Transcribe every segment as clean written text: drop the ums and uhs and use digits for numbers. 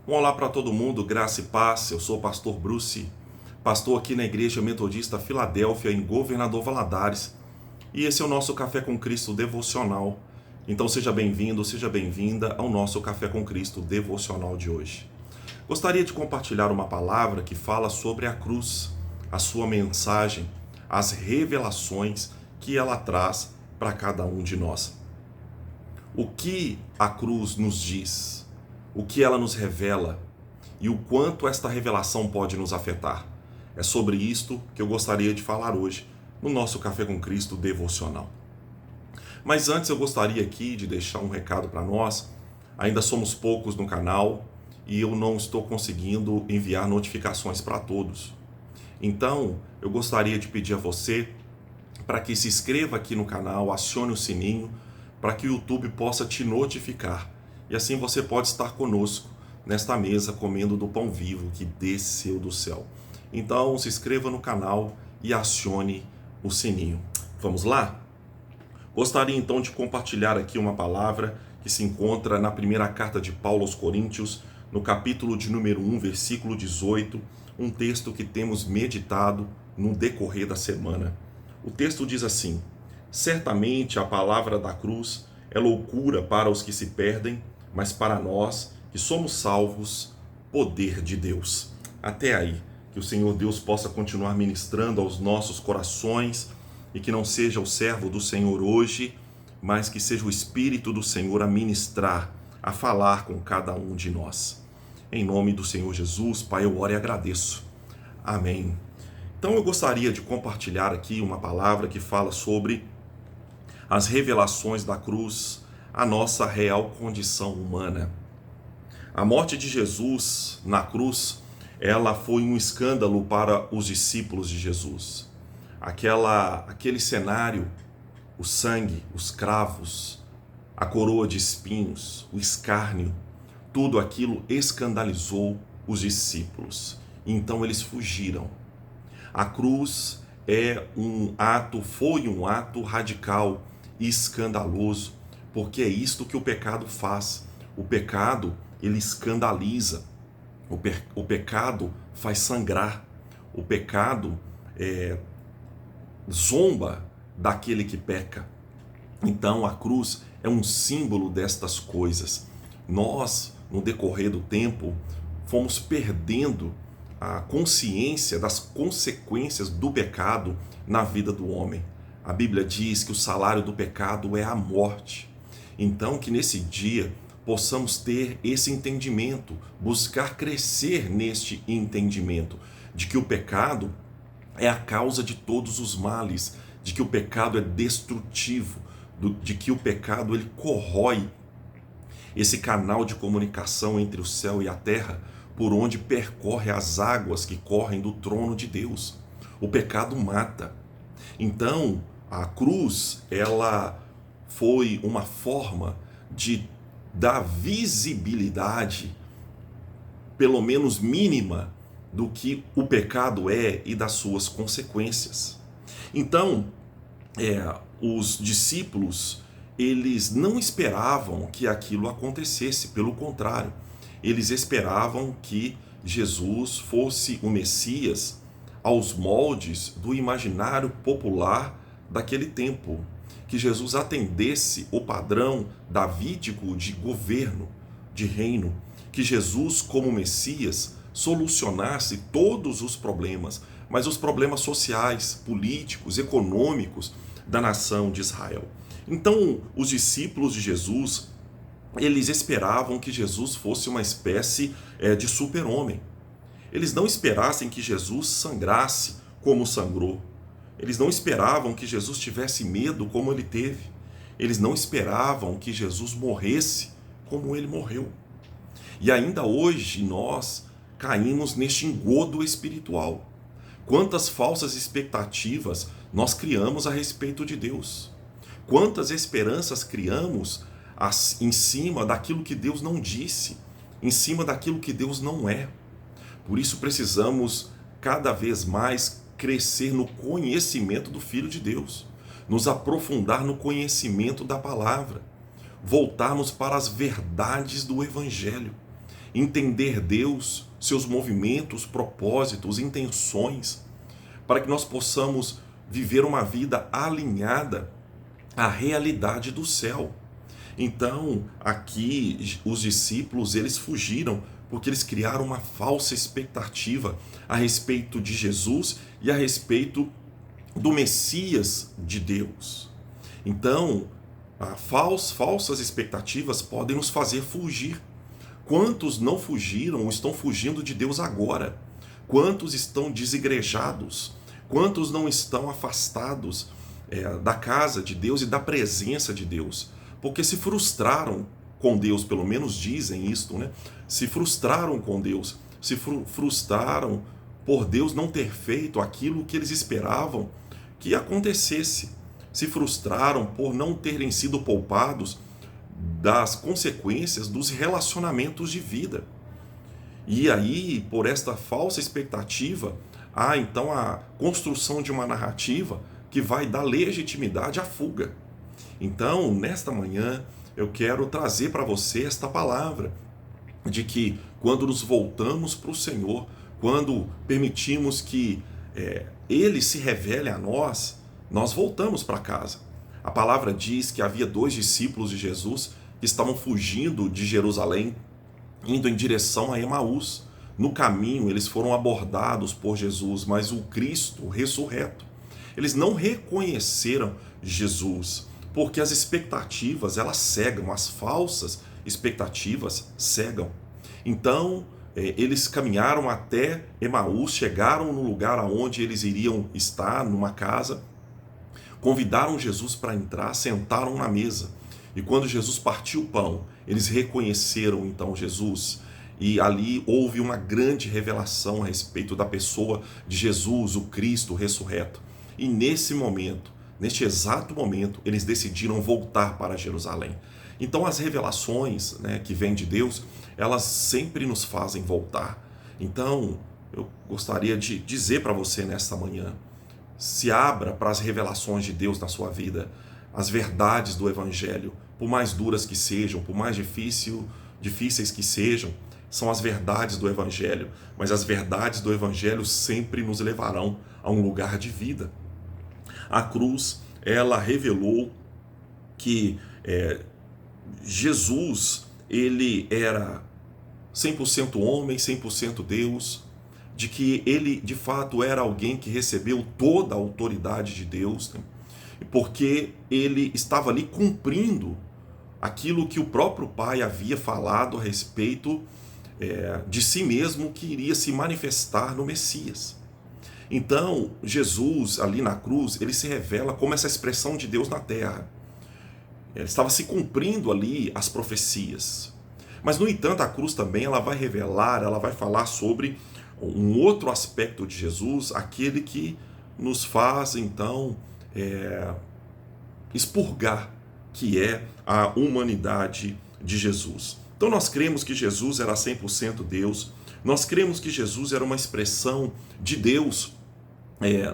Um olá para todo mundo, graça e paz. Eu sou o pastor Bruce, pastor aqui na Igreja Metodista Filadélfia, em Governador Valadares. E esse é o nosso Café com Cristo devocional. Então seja bem-vindo, seja bem-vinda ao nosso Café com Cristo devocional de hoje. Gostaria de compartilhar uma palavra que fala sobre a cruz, a sua mensagem, as revelações que ela traz para cada um de nós. O que a cruz nos diz? O que ela nos revela e o quanto esta revelação pode nos afetar. É sobre isto que eu gostaria de falar hoje no nosso Café com Cristo devocional. Mas antes eu gostaria aqui de deixar um recado para nós. Ainda somos poucos no canal e eu não estou conseguindo enviar notificações para todos. Então, eu gostaria de pedir a você para que se inscreva aqui no canal, acione o sininho, para que o YouTube possa te notificar. E assim você pode estar conosco nesta mesa comendo do pão vivo que desceu do céu. Então se inscreva no canal e acione o sininho. Vamos lá? Gostaria então de compartilhar aqui uma palavra que se encontra na primeira carta de Paulo aos Coríntios, no capítulo de número 1, versículo 18, um texto que temos meditado no decorrer da semana. O texto diz assim: certamente a palavra da cruz é loucura para os que se perdem, mas para nós que somos salvos, poder de Deus. Até aí, que o Senhor Deus possa continuar ministrando aos nossos corações e que não seja o servo do Senhor hoje, mas que seja o Espírito do Senhor a ministrar, a falar com cada um de nós. Em nome do Senhor Jesus, Pai, eu oro e agradeço. Amém. Então eu gostaria de compartilhar aqui uma palavra que fala sobre as revelações da cruz, a nossa real condição humana. A morte de Jesus na cruz, ela foi um escândalo para os discípulos de Jesus. Aquele cenário, o sangue, os cravos, a coroa de espinhos, o escárnio, tudo aquilo escandalizou os discípulos. Então eles fugiram. A cruz foi um ato radical e escandaloso, porque é isto que o pecado faz. O pecado, ele escandaliza. O pecado faz sangrar. O pecado zomba daquele que peca. Então a cruz é um símbolo destas coisas. Nós, no decorrer do tempo, fomos perdendo a consciência das consequências do pecado na vida do homem. A Bíblia diz que o salário do pecado é a morte. Então, que nesse dia possamos ter esse entendimento, buscar crescer neste entendimento, de que o pecado é a causa de todos os males, de que o pecado é destrutivo, de que o pecado ele corrói esse canal de comunicação entre o céu e a terra, por onde percorre as águas que correm do trono de Deus. O pecado mata. Então, a cruz, ela foi uma forma de dar visibilidade, pelo menos mínima, do que o pecado é e das suas consequências. Então, os discípulos, eles não esperavam que aquilo acontecesse, pelo contrário, eles esperavam que Jesus fosse o Messias aos moldes do imaginário popular daquele tempo, que Jesus atendesse o padrão davídico de governo, de reino, que Jesus, como Messias, solucionasse todos os problemas, mas os problemas sociais, políticos, econômicos da nação de Israel. Então, os discípulos de Jesus, eles esperavam que Jesus fosse uma espécie de super-homem. Eles não esperassem que Jesus sangrasse como sangrou. Eles não esperavam que Jesus tivesse medo como ele teve. Eles não esperavam que Jesus morresse como ele morreu. E ainda hoje nós caímos neste engodo espiritual. Quantas falsas expectativas nós criamos a respeito de Deus. Quantas esperanças criamos em cima daquilo que Deus não disse, em cima daquilo que Deus não é. Por isso precisamos cada vez mais crescer no conhecimento do Filho de Deus, nos aprofundar no conhecimento da palavra, voltarmos para as verdades do Evangelho. entender Deus, seus movimentos, propósitos, intenções, para que nós possamos viver uma vida alinhada à realidade do céu. Então, aqui os discípulos, eles fugiram porque eles criaram uma falsa expectativa a respeito de Jesus e a respeito do Messias de Deus. Então, falsas expectativas podem nos fazer fugir. Quantos não fugiram ou estão fugindo de Deus agora? Quantos estão desigrejados? Quantos não estão afastados da casa de Deus e da presença de Deus? Porque se frustraram com Deus, pelo menos dizem isto, né? Se frustraram com Deus, se frustraram por Deus não ter feito aquilo que eles esperavam que acontecesse. Se frustraram por não terem sido poupados das consequências dos relacionamentos de vida. E aí, por esta falsa expectativa, há então a construção de uma narrativa que vai dar legitimidade à fuga. Então, nesta manhã, eu quero trazer para você esta palavra de que quando nos voltamos para o Senhor, quando permitimos que Ele se revele a nós, nós voltamos para casa. A palavra diz que havia 2 discípulos de Jesus que estavam fugindo de Jerusalém, indo em direção a Emaús. No caminho, eles foram abordados por Jesus, mas o Cristo ressurreto. Eles não reconheceram Jesus, porque as expectativas, elas cegam, as falsas expectativas cegam. Então, eles caminharam até Emaús, chegaram no lugar aonde eles iriam estar, numa casa, convidaram Jesus para entrar, sentaram na mesa. E quando Jesus partiu o pão, eles reconheceram então Jesus. E ali houve uma grande revelação a respeito da pessoa de Jesus, o Cristo ressurreto. E nesse momento, neste exato momento, eles decidiram voltar para Jerusalém. Então as revelações, que vêm de Deus, elas sempre nos fazem voltar. Então eu gostaria de dizer para você nesta manhã, se abra para as revelações de Deus na sua vida, as verdades do Evangelho, por mais duras que sejam, por mais difíceis que sejam, são as verdades do Evangelho, mas as verdades do Evangelho sempre nos levarão a um lugar de vida. A cruz, ela revelou que Jesus, ele era 100% homem, 100% Deus, de que ele de fato era alguém que recebeu toda a autoridade de Deus, porque ele estava ali cumprindo aquilo que o próprio Pai havia falado a respeito de si mesmo, que iria se manifestar no Messias. Então, Jesus, ali na cruz, ele se revela como essa expressão de Deus na terra. Ele estava se cumprindo ali as profecias. Mas, no entanto, a cruz também ela vai revelar, ela vai falar sobre um outro aspecto de Jesus, aquele que nos faz, então, expurgar, que é a humanidade de Jesus. Então nós cremos que Jesus era 100% Deus, nós cremos que Jesus era uma expressão de Deus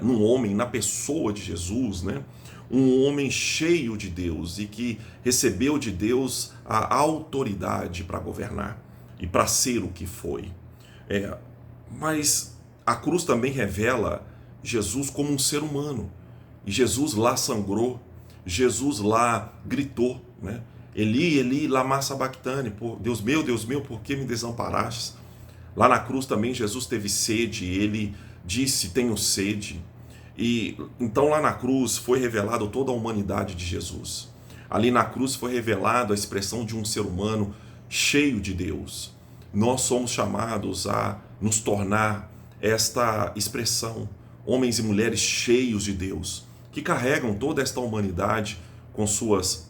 num homem, na pessoa de Jesus, um homem cheio de Deus e que recebeu de Deus a autoridade para governar e para ser o que foi. Mas a cruz também revela Jesus como um ser humano, e Jesus lá sangrou, Jesus lá gritou, Eli, Eli, lama sabachthani, Deus meu, por que me desamparaste? Lá na cruz também Jesus teve sede, ele disse, tenho sede. E então lá na cruz foi revelado toda a humanidade de Jesus. Ali na cruz foi revelado a expressão de um ser humano cheio de Deus. Nós somos chamados a nos tornar esta expressão, homens e mulheres cheios de Deus, que carregam toda esta humanidade com suas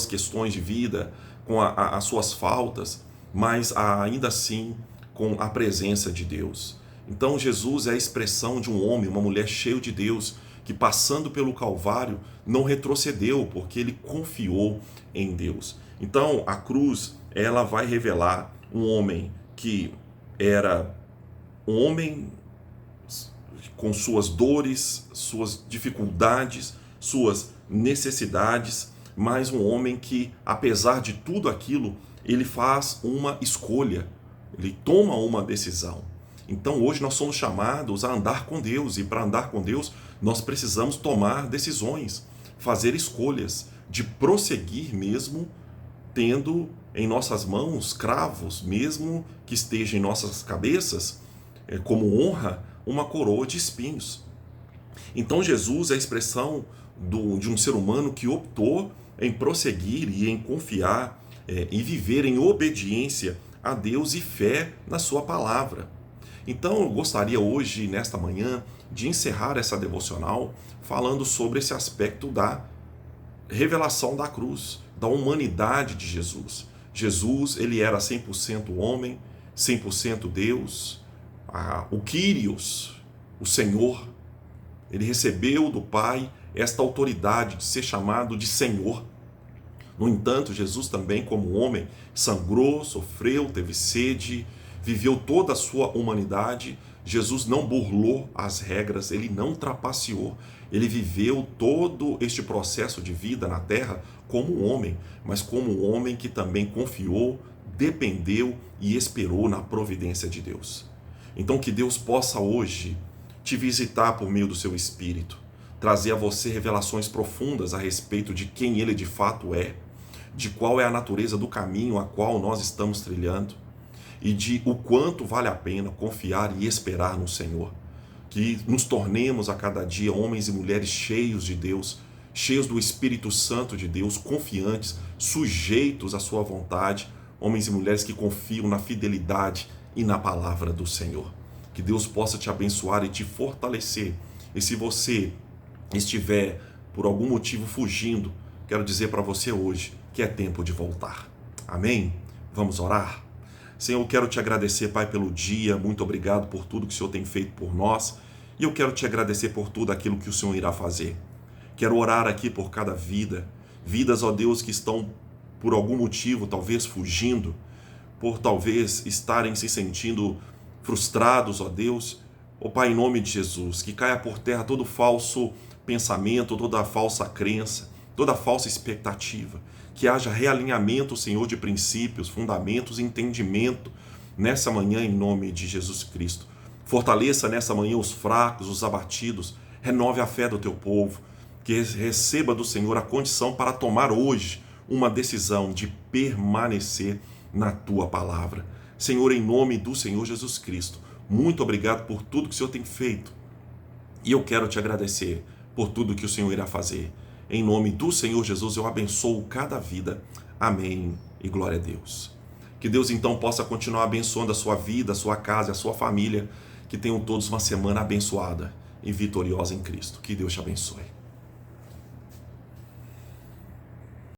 questões de vida, com as suas faltas, mas ainda assim com a presença de Deus. Então Jesus é a expressão de um homem, uma mulher cheio de Deus, que passando pelo Calvário não retrocedeu, porque ele confiou em Deus. Então a cruz, ela vai revelar um homem que era um homem com suas dores, suas dificuldades, suas necessidades, mas um homem que, apesar de tudo aquilo, ele faz uma escolha, ele toma uma decisão. Então hoje nós somos chamados a andar com Deus, e para andar com Deus nós precisamos tomar decisões, fazer escolhas, de prosseguir mesmo tendo em nossas mãos cravos, mesmo que esteja em nossas cabeças, como honra, uma coroa de espinhos. Então Jesus é a expressão de um ser humano que optou em prosseguir e em confiar e viver em obediência a Deus e fé na sua palavra. Então eu gostaria hoje, nesta manhã, de encerrar essa devocional falando sobre esse aspecto da revelação da cruz, da humanidade de Jesus. Jesus, ele era 100% homem, 100% Deus, o Kyrios, o Senhor. Ele recebeu do Pai esta autoridade de ser chamado de Senhor. No entanto, Jesus também, como homem, sangrou, sofreu, teve sede, viveu toda a sua humanidade. Jesus não burlou as regras, ele não trapaceou, ele viveu todo este processo de vida na terra como homem, mas como homem que também confiou, dependeu e esperou na providência de Deus. Então que Deus possa hoje te visitar por meio do seu Espírito, trazer a você revelações profundas a respeito de quem ele de fato é, de qual é a natureza do caminho a qual nós estamos trilhando, e de o quanto vale a pena confiar e esperar no Senhor. Que nos tornemos a cada dia homens e mulheres cheios de Deus, cheios do Espírito Santo de Deus, confiantes, sujeitos à sua vontade, homens e mulheres que confiam na fidelidade e na palavra do Senhor. Que Deus possa te abençoar e te fortalecer. E se você estiver por algum motivo fugindo, quero dizer para você hoje que é tempo de voltar. Amém? Vamos orar? Senhor, eu quero te agradecer, Pai, pelo dia, muito obrigado por tudo que o Senhor tem feito por nós, e eu quero te agradecer por tudo aquilo que o Senhor irá fazer. Quero orar aqui por cada vida, vidas, ó Deus, que estão por algum motivo, talvez fugindo, por talvez estarem se sentindo frustrados, ó Deus. Ó Pai, em nome de Jesus, que caia por terra todo falso pensamento, toda falsa crença, toda falsa expectativa, que haja realinhamento, Senhor, de princípios, fundamentos e entendimento nessa manhã em nome de Jesus Cristo. Fortaleça nessa manhã os fracos, os abatidos, renove a fé do teu povo, que receba do Senhor a condição para tomar hoje uma decisão de permanecer na tua palavra. Senhor, em nome do Senhor Jesus Cristo, muito obrigado por tudo que o Senhor tem feito, e eu quero te agradecer por tudo que o Senhor irá fazer. Em nome do Senhor Jesus, eu abençoo cada vida. Amém e glória a Deus. Que Deus então possa continuar abençoando a sua vida, a sua casa, a sua família. Que tenham todos uma semana abençoada e vitoriosa em Cristo. Que Deus te abençoe.